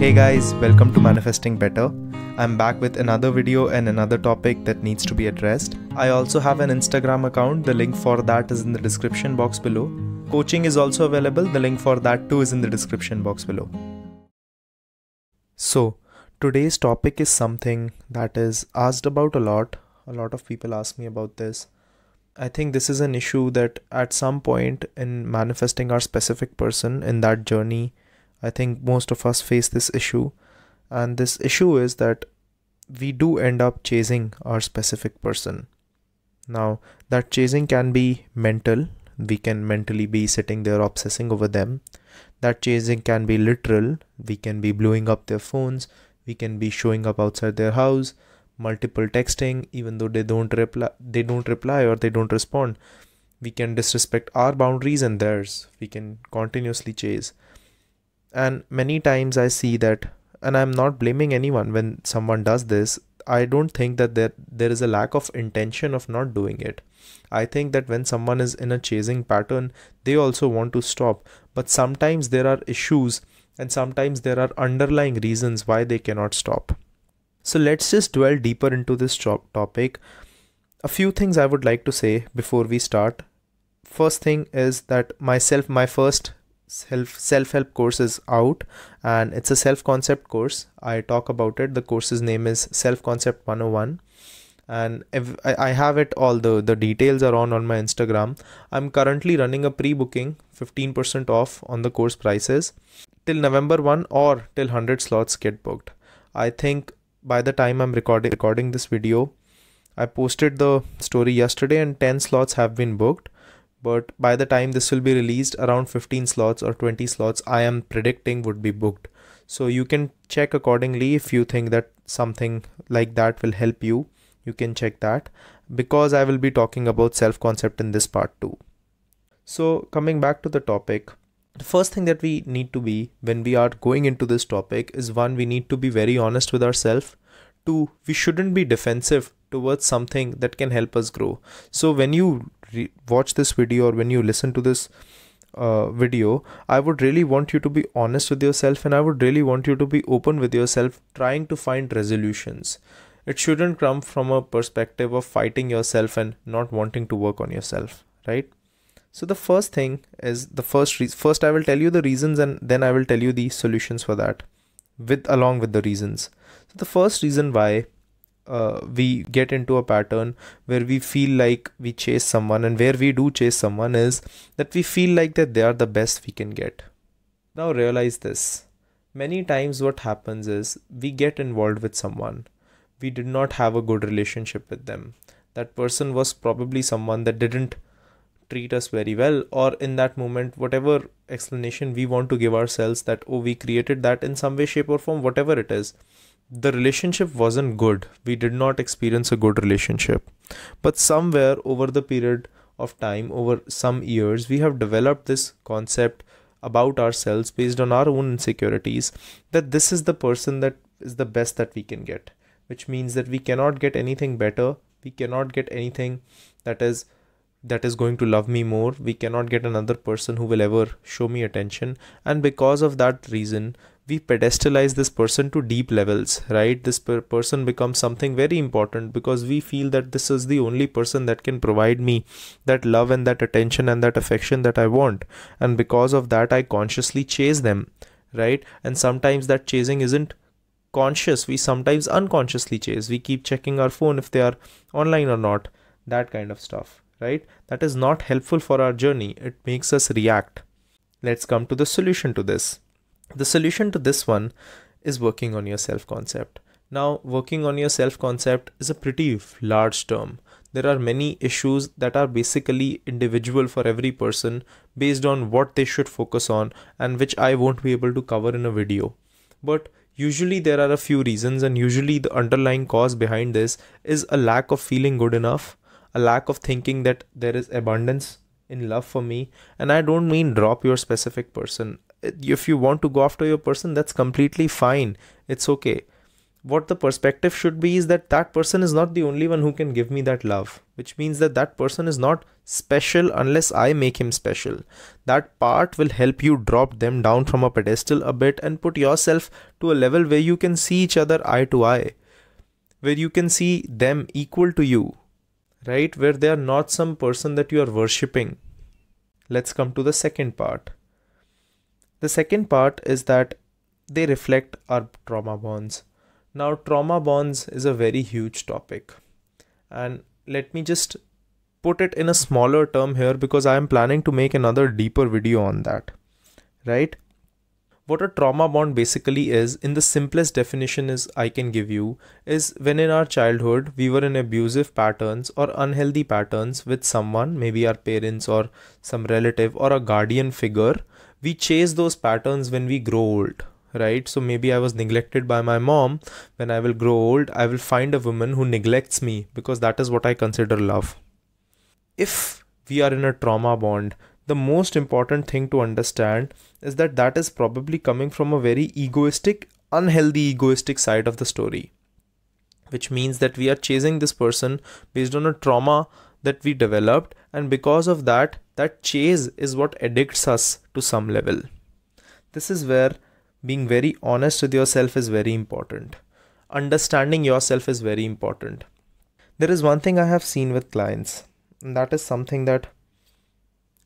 Hey guys, welcome to Manifesting Better. I'm back with another video and another topic that needs to be addressed. I also have an Instagram account. The link for that is in the description box below. Coaching is also available. The link for that too is in the description box below. So, today's topic is something that is asked about a lot. A lot of people ask me about this. I think this is an issue that at some point in manifesting our specific person in that journey, I think most of us face this issue. And this issue is that we do end up chasing our specific person. Now, that chasing can be mental. We can mentally be sitting there obsessing over them. That chasing can be literal. We can be blowing up their phones. We can be showing up outside their house. Multiple texting, even though they don't reply or they don't respond. We can disrespect our boundaries and theirs. We can continuously chase. And many times I see that, and I'm not blaming anyone when someone does this. I don't think that there is a lack of intention of not doing it. I think that when someone is in a chasing pattern, they also want to stop. But sometimes there are issues and sometimes there are underlying reasons why they cannot stop. So let's just dwell deeper into this topic. A few things I would like to say before we start. First thing is that my first self-help course is out, and it's a self-concept course. I talk about it. The course's name is Self-Concept 101, and I have it all. The details are on my Instagram. I'm currently running a pre-booking, 15% off on the course prices till November 1 or till 100 slots get booked. I think by the time I'm recording this video, I posted the story yesterday and 10 slots have been booked. But by the time this will be released, around 15 slots or 20 slots I am predicting would be booked. So you can check accordingly. If you think that something like that will help you, you can check that, because I will be talking about self-concept in this part too. So coming back to the topic, the first thing that we need to be when we are going into this topic is, one, we need to be very honest with ourselves. Two, we shouldn't be defensive towards something that can help us grow. So when you watch this video or when you listen to this video, I would really want you to be honest with yourself, and I would really want you to be open with yourself, trying to find resolutions. It shouldn't come from a perspective of fighting yourself and not wanting to work on yourself, right? So the first thing is, first I will tell you the reasons and then I will tell you the solutions for that along with the reasons. So the first reason why we get into a pattern where we feel like we chase someone, and where we do chase someone, is that we feel like that they are the best we can get. Now realize this. Many times what happens is we get involved with someone. We did not have a good relationship with them. That person was probably someone that didn't treat us very well, or in that moment, whatever explanation we want to give ourselves, that, oh, we created that in some way, shape or form, whatever it is. The relationship wasn't good. We did not experience a good relationship. But somewhere over the period of time, over some years, we have developed this concept about ourselves based on our own insecurities, that this is the person that is the best that we can get, which means that we cannot get anything better. We cannot get anything that is going to love me more. We cannot get another person who will ever show me attention. And because of that reason, we pedestalize this person to deep levels, right? This person becomes something very important because we feel that this is the only person that can provide me that love and that attention and that affection that I want. And because of that, I consciously chase them, right? And sometimes that chasing isn't conscious. We sometimes unconsciously chase. We keep checking our phone if they are online or not, that kind of stuff, right? That is not helpful for our journey. It makes us react. Let's come to the solution to this. The solution to this one is working on your self-concept. Now, working on your self-concept is a pretty large term. There are many issues that are basically individual for every person based on what they should focus on, and which I won't be able to cover in a video. But usually there are a few reasons, and usually the underlying cause behind this is a lack of feeling good enough, a lack of thinking that there is abundance in love for me. And I don't mean drop your specific person. If you want to go after your person, that's completely fine. It's okay. what the perspective should be is that that person is not the only one who can give me that love, which means that that person is not special unless I make him special. That part will help you drop them down from a pedestal a bit and put yourself to a level where you can see each other eye to eye, where you can see them equal to you, right? Where they are not some person that you are worshipping. Let's come to the second part. The second part is that they reflect our trauma bonds. Now, trauma bonds is a very huge topic, and let me just put it in a smaller term here because I am planning to make another deeper video on that, right? What a trauma bond basically is, in the simplest definition is I can give you, is when in our childhood we were in abusive patterns or unhealthy patterns with someone, maybe our parents or some relative or a guardian figure. We chase those patterns when we grow old, right? So maybe I was neglected by my mom. When I will grow old, I will find a woman who neglects me because that is what I consider love. If we are in a trauma bond, the most important thing to understand is that that is probably coming from a very egoistic, unhealthy egoistic side of the story, which means that we are chasing this person based on a trauma that we developed, and because of that, that chase is what addicts us to some level. This is where being very honest with yourself is very important. Understanding yourself is very important. There is one thing I have seen with clients, and that is something that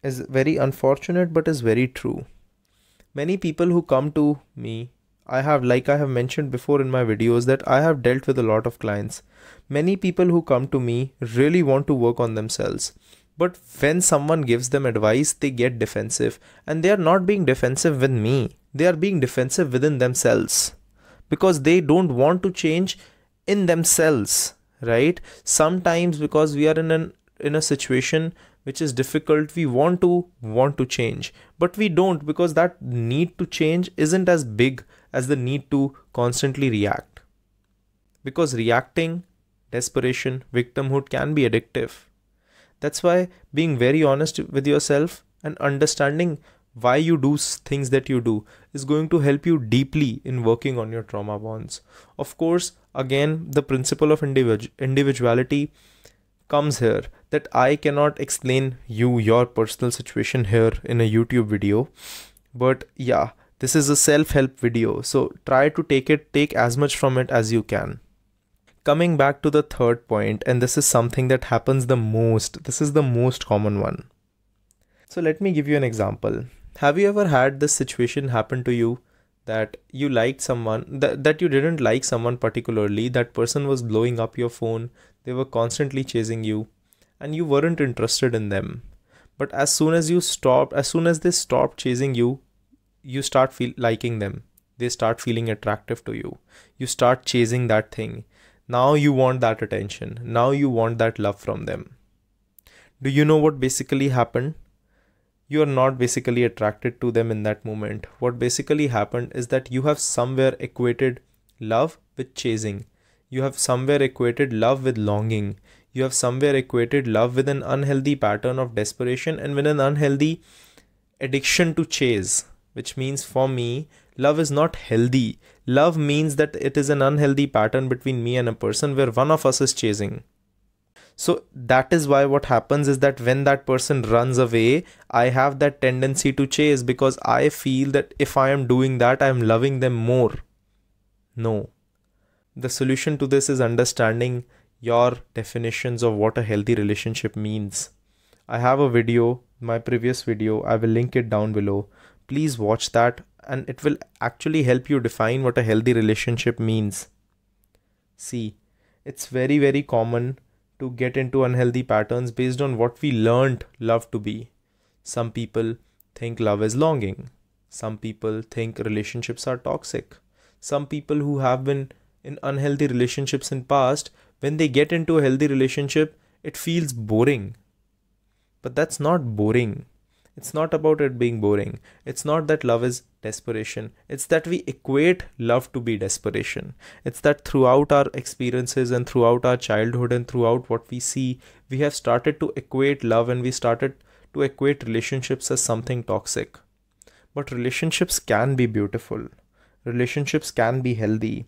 is very unfortunate but is very true. Many people who come to me, I have mentioned before in my videos that I have dealt with a lot of clients. Many people who come to me really want to work on themselves. But when someone gives them advice, they get defensive. And they are not being defensive with me. They are being defensive within themselves. Because they don't want to change in themselves, right? Sometimes because we are in a situation which is difficult, we want to change. But we don't, because that need to change isn't as big as the need to constantly react. Because reacting, desperation, victimhood can be addictive. That's why being very honest with yourself and understanding why you do things that you do is going to help you deeply in working on your trauma bonds. Of course, again, the principle of individuality comes here, that I cannot explain your personal situation here in a YouTube video. But yeah, this is a self-help video, so try to take as much from it as you can. Coming back to the third point, and this is something that happens the most. This is the most common one. So let me give you an example. Have you ever had this situation happen to you that you liked someone, that you didn't like someone particularly, that person was blowing up your phone, they were constantly chasing you, and you weren't interested in them. But as soon as they stopped chasing you, you start liking them. They start feeling attractive to you. You start chasing that thing. Now you want that attention. Now you want that love from them. Do you know what basically happened? You are not basically attracted to them in that moment. What basically happened is that you have somewhere equated love with chasing. You have somewhere equated love with longing. You have somewhere equated love with an unhealthy pattern of desperation and with an unhealthy addiction to chase. Which means for me, love is not healthy. Love means that it is an unhealthy pattern between me and a person where one of us is chasing. So that is why what happens is that when that person runs away, I have that tendency to chase because I feel that if I am doing that, I am loving them more. No. The solution to this is understanding your definitions of what a healthy relationship means. I have a video, my previous video, I will link it down below. Please watch that and it will actually help you define what a healthy relationship means. See, it's very, very common to get into unhealthy patterns based on what we learned love to be. Some people think love is longing. Some people think relationships are toxic. Some people who have been in unhealthy relationships in past, when they get into a healthy relationship, it feels boring. But that's not boring. It's not about it being boring. It's not that love is desperation. It's that we equate love to be desperation. It's that throughout our experiences and throughout our childhood and throughout what we see, we have started to equate love and we started to equate relationships as something toxic. But relationships can be beautiful. Relationships can be healthy.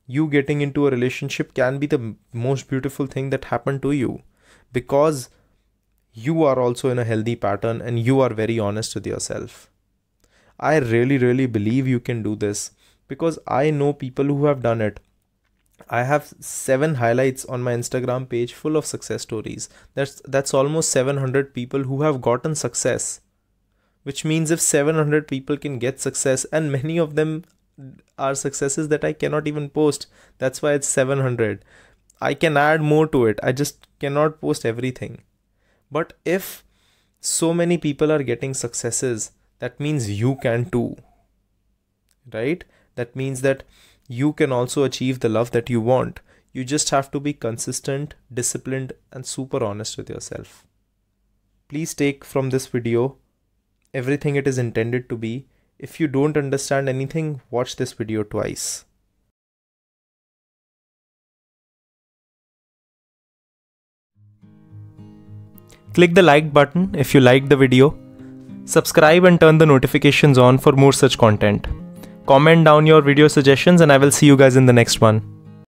you getting into a relationship can be the most beautiful thing that happened to you, because you are also in a healthy pattern and you are very honest with yourself. I really, really believe you can do this, because I know people who have done it. I have 7 highlights on my Instagram page full of success stories. That's almost 700 people who have gotten success. Which means if 700 people can get success, and many of them are successes that I cannot even post, that's why it's 700. I can add more to it. I just cannot post everything. But if so many people are getting successes, that means you can too. Right? That means that you can also achieve the love that you want. You just have to be consistent, disciplined, and super honest with yourself. Please take from this video everything it is intended to be. If you don't understand anything, watch this video twice. Click the like button if you liked the video. Subscribe and turn the notifications on for more such content. Comment down your video suggestions and I will see you guys in the next one.